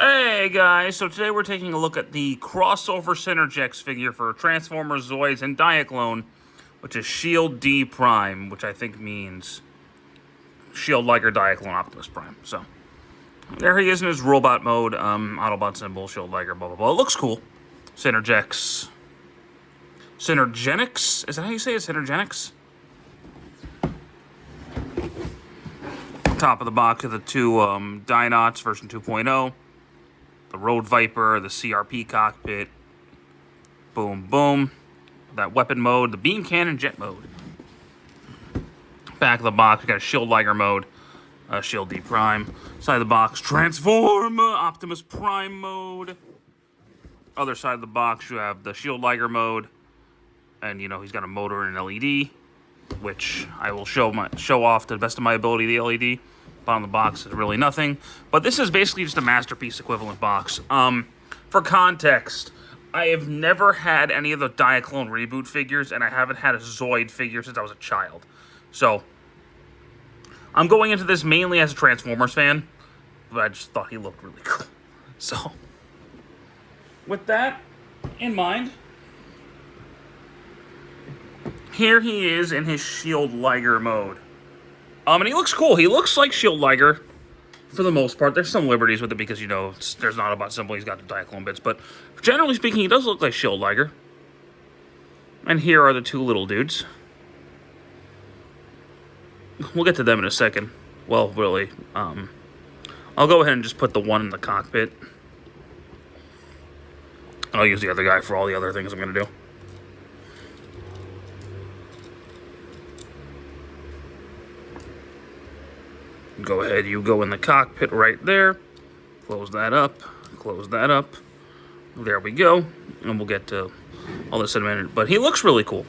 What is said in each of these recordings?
Hey guys, so today we're taking a look at the crossover Synergex figure for Transformers, Zoids, and Diaclone, which is Shield D Prime, which I think means Shield Liger Diaclone Optimus Prime. So there he is in his robot mode, Autobot symbol, Shield Liger, blah blah blah. It looks cool. Synergex. Synergenics? Is that how you say it? Synergenics? Top of the box are the two Dinots version 2.0. The Road Viper, the CRP cockpit, boom, boom. That weapon mode, the beam cannon jet mode. Back of the box, we got a Shield Liger mode, Shield D Prime. Side of the box, Transform, Optimus Prime mode. Other side of the box, you have the Shield Liger mode, and you know he's got a motor and an LED, which I will show off to the best of my ability. The LED. Bottom of the box is really nothing, but this is basically just a masterpiece equivalent box. For context, I have never had any of the Diaclone reboot figures, and I haven't had a Zoid figure since I was a child. So I'm going into this mainly as a Transformers fan, but I just thought he looked really cool. So with that in mind, here he is in his Shield Liger mode. And he looks cool. He looks like Shield Liger for the most part. There's some liberties with it because, you know, there's not about symbol. He's got the Diaclone bits. But generally speaking, he does look like Shield Liger. And here are the two little dudes. We'll get to them in a second. Well, really. I'll go ahead and just put the one in the cockpit. I'll use the other guy for all the other things I'm going to do. Go ahead, you go in the cockpit right there. Close that up. Close that up. There we go. And we'll get to all this in a minute. But he looks really cool.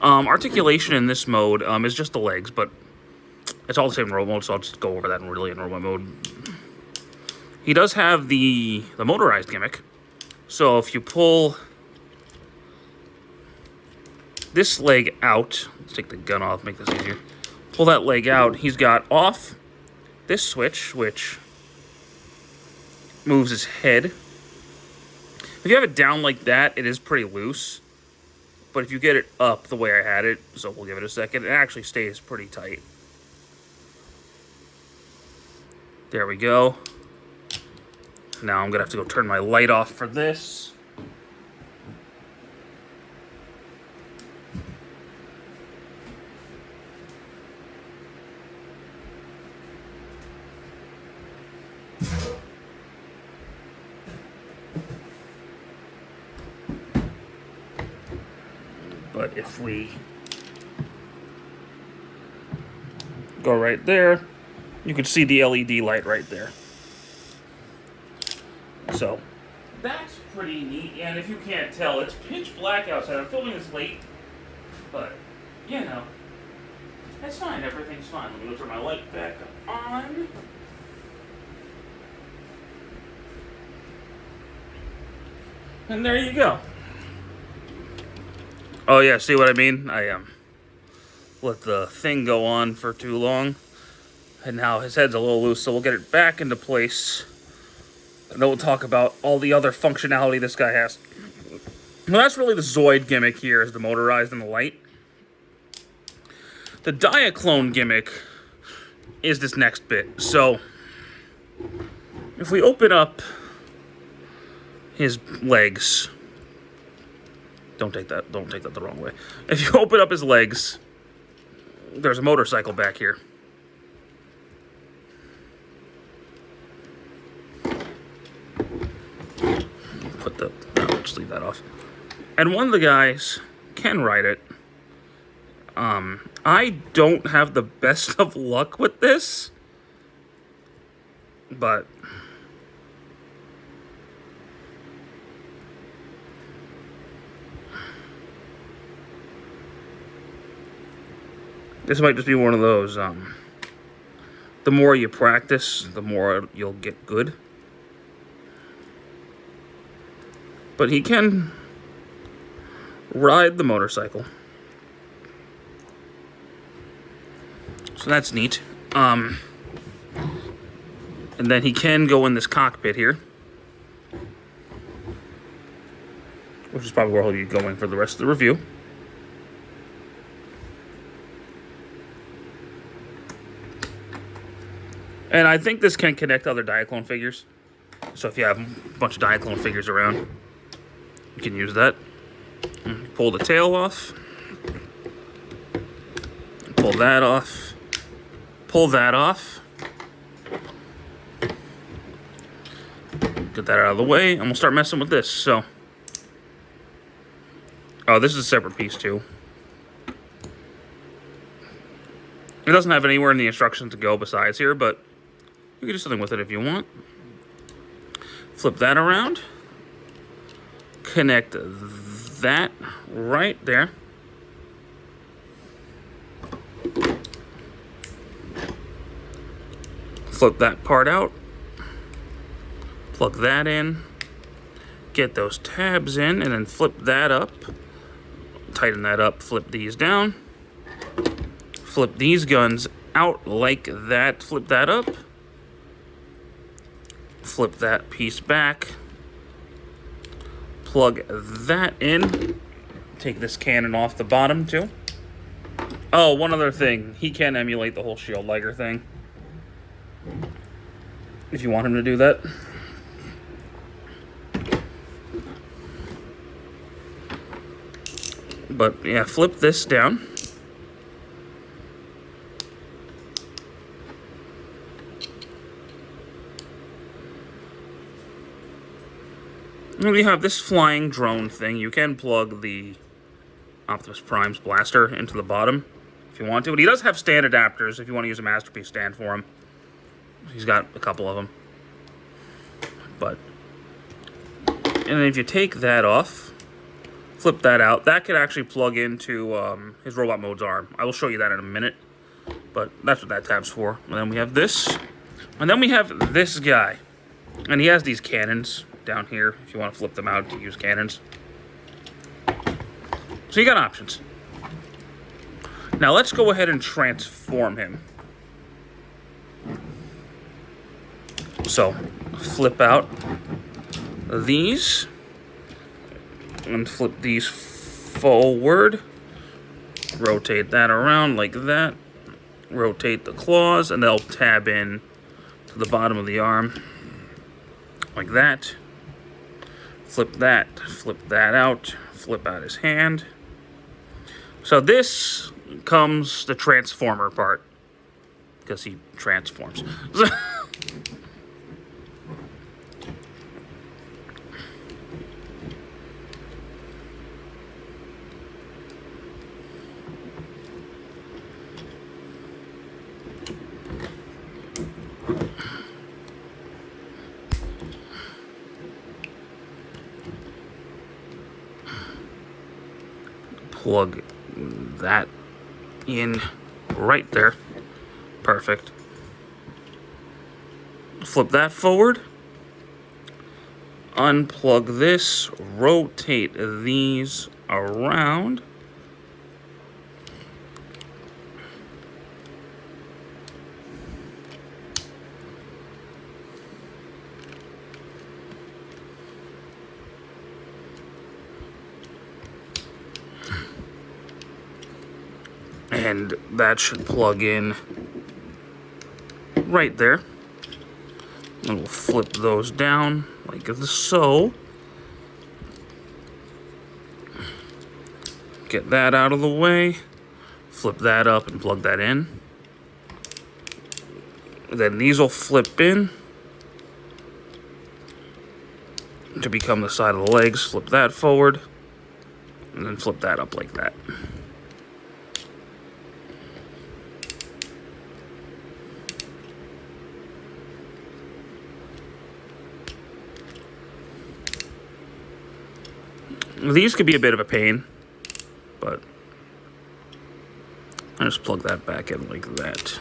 Articulation in this mode is just the legs, but it's all the same in robot mode, so I'll just go over that in robot mode. He does have the motorized gimmick. So if you pull this leg out, let's take the gun off, make this easier. Pull that leg out, he's got off this switch, which moves his head. If you have it down like that, it is pretty loose. But if you get it up the way I had it, so we'll give it a second, it actually stays pretty tight. There we go. Now I'm going to have to go turn my light off for this. But if we go right there, you can see the LED light right there. So that's pretty neat. And if you can't tell, it's pitch black outside. I'm filming this late, but you know, it's fine. Everything's fine. Let me go turn my light back on. And there you go. Oh yeah, see what I mean? I let the thing go on for too long, and now his head's a little loose, so we'll get it back into place, and then we'll talk about all the other functionality this guy has. Well, that's really the Zoid gimmick here, is the motorized and the light. The Diaclone gimmick is this next bit. So if we open up his legs, don't take that the wrong way. If you open up his legs, there's a motorcycle back here. Just leave that off. And one of the guys can ride it. I don't have the best of luck with this, but this might just be one of those, the more you practice, the more you'll get good. But he can ride the motorcycle. So that's neat. And then he can go in this cockpit here. which is probably where he'll be going for the rest of the review. And I think this can connect to other Diaclone figures. So if you have a bunch of Diaclone figures around, you can use that. Pull the tail off. Pull that off. Pull that off. Get that out of the way, and we'll start messing with this. So, oh, this is a separate piece too. It doesn't have anywhere in the instructions to go besides here, but you can do something with it if you want. Flip that around. Connect that right there. Flip that part out. Plug that in. Get those tabs in, and then flip that up. Tighten that up. Flip these down. Flip these guns out like that. Flip that up. Flip that piece back. Plug that in. Take this cannon off the bottom too. Oh, one other thing. He can emulate the whole Shield Liger thing, if you want him to do that. But yeah, flip this down. And we have this flying drone thing. You can plug the Optimus Prime's blaster into the bottom if you want to. But he does have stand adapters if you want to use a Masterpiece stand for him. He's got a couple of them. But, and if you take that off, flip that out, that could actually plug into his Robot Mode's arm. I will show you that in a minute. But that's what that tab's for. And then we have this. And then we have this guy. And he has these cannons down here if you want to flip them out to use cannons. So you got options. Now let's go ahead and transform him. So flip out these and flip these forward. Rotate that around like that. Rotate the claws and they'll tab in to the bottom of the arm like that. Flip that out, flip out his hand. So this comes the transformer part, because he transforms. Plug that in right there. Perfect. Flip that forward. Unplug this. Rotate these around. And that should plug in right there. And we'll flip those down like so. Get that out of the way. Flip that up and plug that in. Then these will flip in to become the side of the legs. Flip that forward. And then flip that up like that. These could be a bit of a pain, but I just plug that back in like that.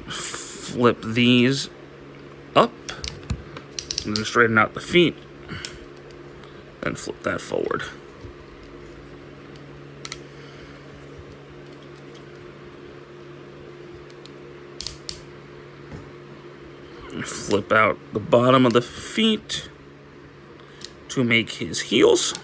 Flip these up, and then straighten out the feet, then flip that forward. Flip out the bottom of the feet to make his heels.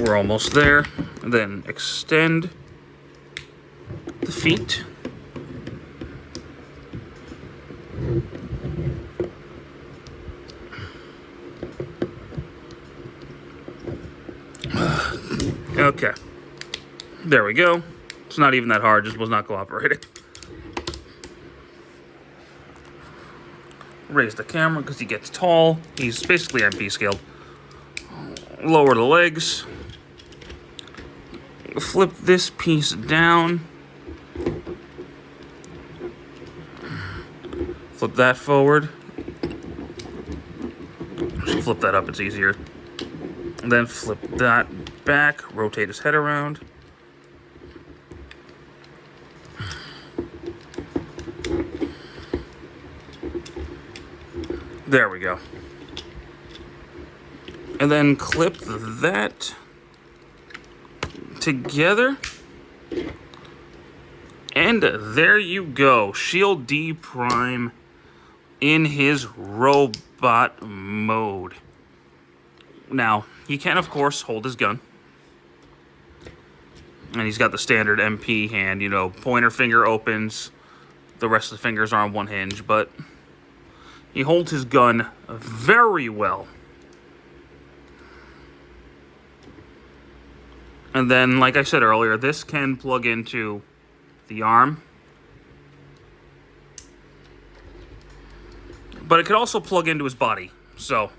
We're almost there. And then extend the feet. Okay. There we go. It's not even that hard, just was not cooperating. Raise the camera because he gets tall. He's basically MP scaled. Lower the legs. Flip this piece down. Flip that forward. Just flip that up, it's easier. And then flip that back, rotate his head around. There we go. And then clip that together. And there you go. Shield D Prime in his robot mode. Now, he can, of course, hold his gun. And he's got the standard MP hand, you know, pointer finger opens. The rest of the fingers are on one hinge, but he holds his gun very well. And then, like I said earlier, this can plug into the arm. But it could also plug into his body, so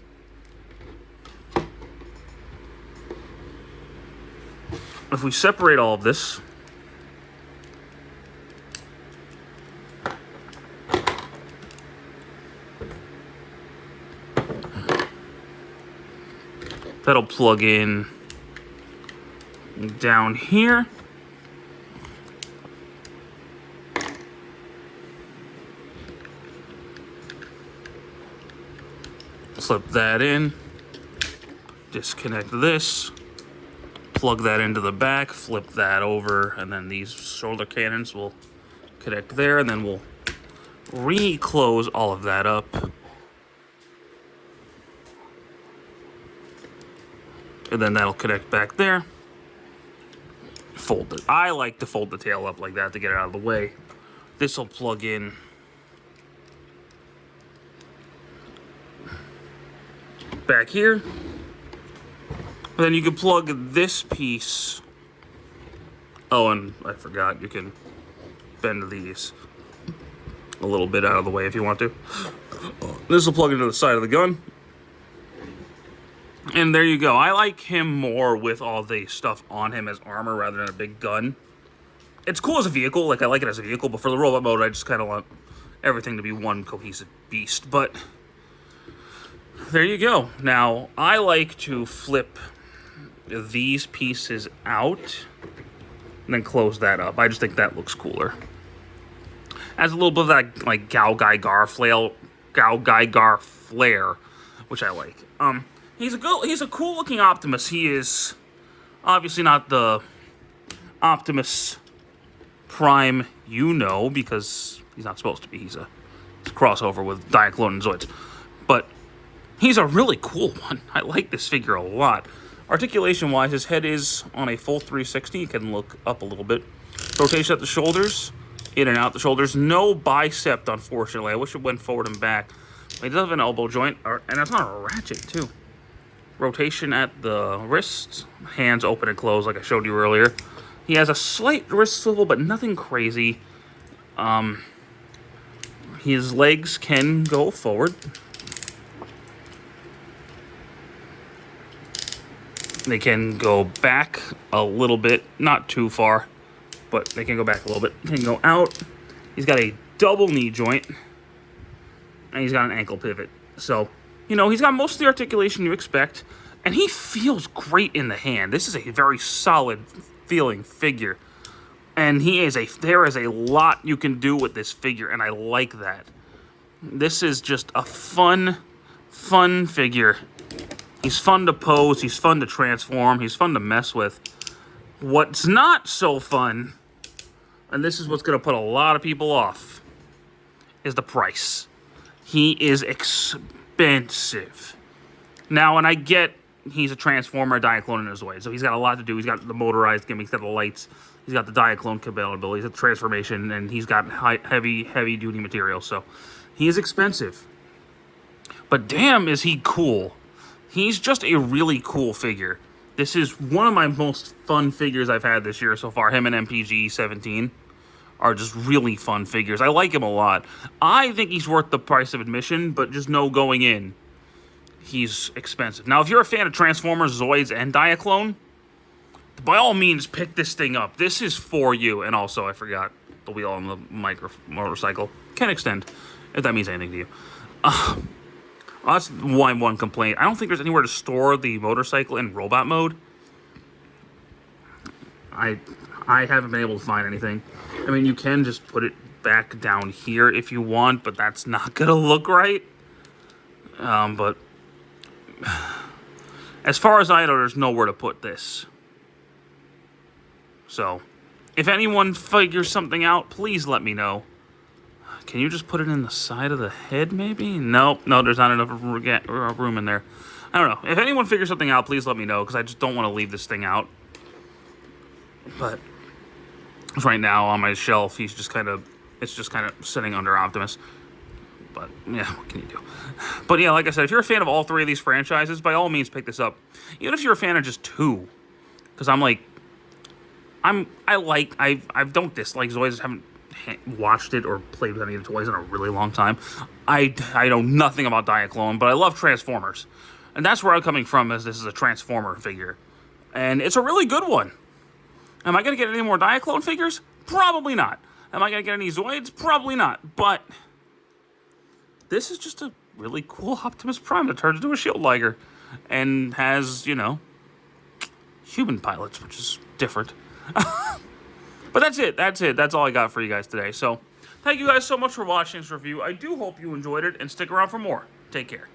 if we separate all of this, that'll plug in down here. Slip that in. Disconnect this. Plug that into the back. Flip that over. And then these shoulder cannons will connect there. And then we'll re-close all of that up. And then that'll connect back there. Fold it. I like to fold the tail up like that to get it out of the way. This will plug in back here. And then you can plug this piece. Oh, and I forgot, you can bend these a little bit out of the way if you want to. This will plug into the side of the gun. And there you go. I like him more with all the stuff on him as armor rather than a big gun. It's cool as a vehicle. Like, I like it as a vehicle. But for the robot mode, I just kind of want everything to be one cohesive beast. But there you go. Now, I like to flip these pieces out and then close that up. I just think that looks cooler. Has a little bit of that, like, Gao Gaigar flair, which I like. He's a cool looking Optimus. He is obviously not the Optimus Prime you know, because he's not supposed to be. He's a crossover with Diaclone and Zoids. But he's a really cool one. I like this figure a lot. Articulation wise, his head is on a full 360. You can look up a little bit. Rotation at the shoulders, in and out the shoulders. No bicep, unfortunately. I wish it went forward and back. He does have an elbow joint, and that's not a ratchet too. Rotation at the wrists, hands open and close like I showed you earlier. He has a slight wrist swivel, but nothing crazy. His legs can go forward. They can go back a little bit, not too far, but they can go back a little bit. They can go out. He's got a double knee joint, and he's got an ankle pivot. So, you know, he's got most of the articulation you expect, and he feels great in the hand. This is a very solid feeling figure, and there is a lot you can do with this figure, and I like that. This is just a fun figure. He's fun to pose, he's fun to transform, he's fun to mess with. What's not so fun, and this is what's going to put a lot of people off, is the price. He is expensive. Now, and I get he's a Transformer, Diaclone in his way, so he's got a lot to do. He's got the motorized gimmick, he's got the lights, he's got the Diaclone capability, he's got the transformation, and he's got heavy-duty material, so he is expensive. But damn, is he cool. He's just a really cool figure. This is one of my most fun figures I've had this year so far. Him and MPG-17 are just really fun figures. I like him a lot. I think he's worth the price of admission, but just know going in, he's expensive. Now, if you're a fan of Transformers, Zoids, and Diaclone, by all means, pick this thing up. This is for you. And also, I forgot, the wheel on the motorcycle can extend, if that means anything to you. Well, that's one complaint. I don't think there's anywhere to store the motorcycle in robot mode. I haven't been able to find anything. I mean, you can just put it back down here if you want, but that's not going to look right. But as far as I know, there's nowhere to put this. So, if anyone figures something out, please let me know. Can you just put it in the side of the head, maybe? Nope. No, there's not enough room in there. I don't know. If anyone figures something out, please let me know, because I just don't want to leave this thing out. But right now on my shelf, it's just kind of sitting under Optimus. But yeah, what can you do? But yeah, like I said, if you're a fan of all three of these franchises, by all means pick this up. Even if you're a fan of just two, because I don't dislike Zoids. I just haven't watched it or played with any of the toys in a really long time. I know nothing about Diaclone, but I love Transformers. And that's where I'm coming from, as this is a Transformer figure. And it's a really good one. Am I going to get any more Diaclone figures? Probably not. Am I going to get any Zoids? Probably not. But this is just a really cool Optimus Prime that turns into a Shield Liger. And has, human pilots, which is different. But that's it. That's all I got for you guys today. So, thank you guys so much for watching this review. I do hope you enjoyed it, and stick around for more. Take care.